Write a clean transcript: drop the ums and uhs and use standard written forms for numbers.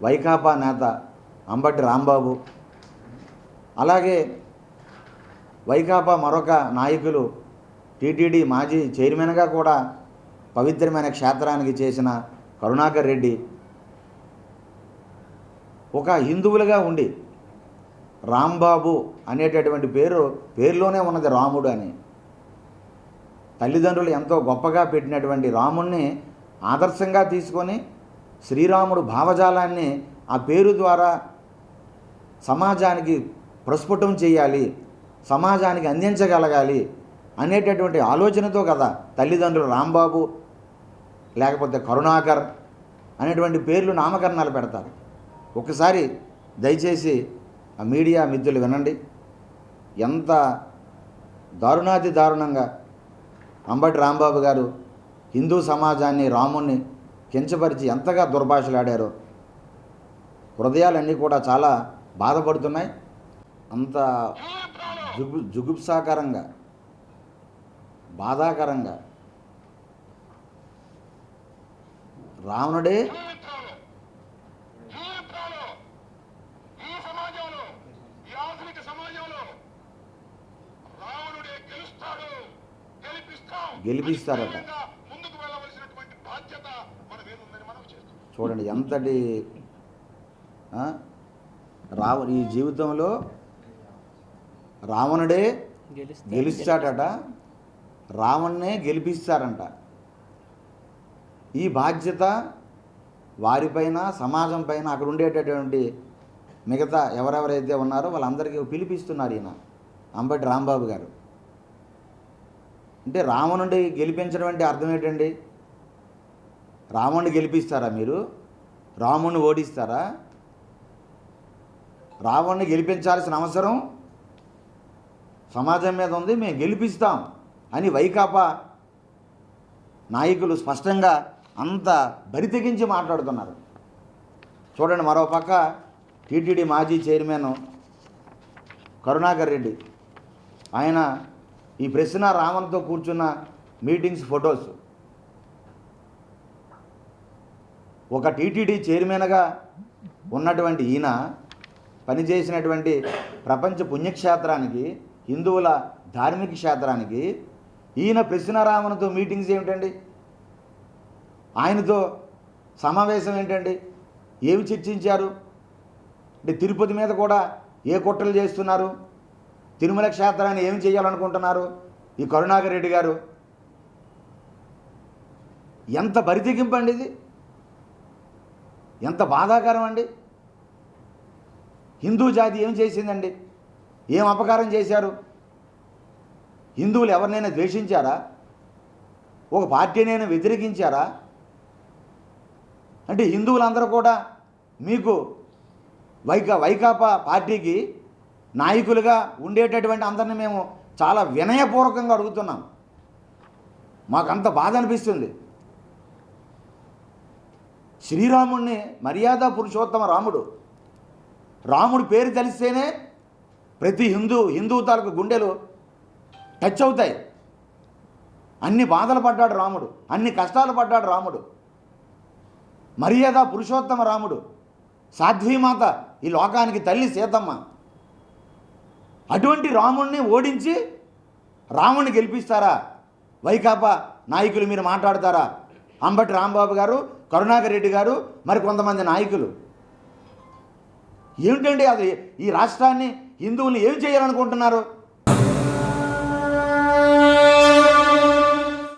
వైకాపా నేత అంబటి రాంబాబు, అలాగే వైకాపా మరొక నాయకులు టీటీడీ మాజీ చైర్మన్గా కూడా పవిత్రమైన క్షేత్రానికి చేసిన కరుణాకర్ రెడ్డి ఒక హిందువులుగా ఉండి రాంబాబు అనేటటువంటి పేరులోనే ఉన్నది రాముడు అని. తల్లిదండ్రులు ఎంతో గొప్పగా పెట్టినటువంటి రాముణ్ణి ఆదర్శంగా తీసుకొని శ్రీరాముడు భావజాలాన్ని ఆ పేరు ద్వారా సమాజానికి ప్రస్ఫుటం చేయాలి, సమాజానికి అందించగలగాలి అనేటటువంటి ఆలోచనతో కదా తల్లిదండ్రులు రాంబాబు లేకపోతే కరుణాకర్ అనేటువంటి పేర్లు నామకరణాలు పెడతారు. ఒకసారి దయచేసి ఆ మీడియా మిత్రులు వినండి. ఎంత దారుణాతి దారుణంగా అంబటి రాంబాబు గారు హిందూ సమాజాన్ని, రాముణ్ణి కించపరిచి ఎంతగా దుర్భాషలాడారో. హృదయాలన్నీ కూడా చాలా బాధపడుతున్నాయి. అంత జుగుప్సాకరంగా, బాధాకరంగా రావణుడే గెలిపిస్తారట. చూడండి ఎంతటి ఈ జీవితంలో రావణుడే గెలుస్తాడట, రావణ్ణే గెలిపిస్తారంట. ఈ బాధ్యత వారిపైన, సమాజం పైన, అక్కడ ఉండేటటువంటి మిగతా ఎవరెవరైతే ఉన్నారో వాళ్ళందరికీ పిలిపిస్తున్నారు ఈయన అంబటి రాంబాబు గారు. అంటే రావణుడి గెలిపించడం అంటే అర్థం ఏంటండి? రావణుని గెలిపిస్తారా మీరు? రాముడిని ఓడిస్తారా? రావణుని గెలిపించాల్సిన అవసరం సమాజం మీద ఉంది, మేము గెలిపిస్తాం అని వైకాపా నాయకులు స్పష్టంగా అంత బరితెగించి మాట్లాడుతున్నారు. చూడండి, మరోపక్క టీటీడీ మాజీ చైర్మన్ కరుణాకర్ రెడ్డి, ఆయన ఈ ప్రశ్న రావణ్తో కూర్చున్న మీటింగ్స్ ఫొటోస్, ఒక టీటీడీ చైర్మన్గా ఉన్నటువంటి ఈయన పనిచేసినటువంటి ప్రపంచ పుణ్యక్షేత్రానికి, హిందువుల ధార్మిక క్షేత్రానికి ఈయన ప్రశ్నారామన్తో మీటింగ్స్ ఏమిటండి? ఆయనతో సమావేశం ఏంటండి? ఏమి చర్చించారు? అంటే తిరుపతి మీద కూడా ఏ కుట్రలు చేస్తున్నారు? తిరుమల క్షేత్రాన్ని ఏమి చేయాలనుకుంటున్నారు ఈ కరుణాకర్ రెడ్డి గారు? ఎంత బరితెగింపండి ఇది! ఎంత బాధాకరం అండి! హిందూ జాతి ఏం చేసిందండి? ఏం అపకారం చేశారు? హిందువులు ఎవరినైనా ద్వేషించారా? ఒక పార్టీనైనా వ్యతిరేకించారా? అంటే హిందువులందరూ కూడా మీకు వైకాపా పార్టీకి నాయకులుగా ఉండేటటువంటి అందరిని మేము చాలా వినయపూర్వకంగా అడుగుతున్నాం. మాకంత బాధ అనిపిస్తుంది. శ్రీరాముడిని మర్యాద పురుషోత్తమ రాముడు పేరు తెలిస్తేనే ప్రతి హిందూ తాలూకు గుండెలు టచ్ అవుతాయి. అన్ని బాధలు పడ్డాడు రాముడు, అన్ని కష్టాలు పడ్డాడు రాముడు. మర్యాద పురుషోత్తమ రాముడు, సాధ్వీమాత, ఈ లోకానికి తల్లి సీతమ్మ. అటువంటి రాముడిని ఓడించి రాముడిని గెలిపిస్తారా? వైకాపా నాయకులు మీరు మాట్లాడతారా? అంబటి రాంబాబు గారు, కరుణాకర్ రెడ్డి గారు, మరి కొంతమంది నాయకులు ఏమిటండి అది? ఈ రాష్ట్రాన్ని, హిందువుల్ని ఏం చేయాలనుకుంటున్నారు?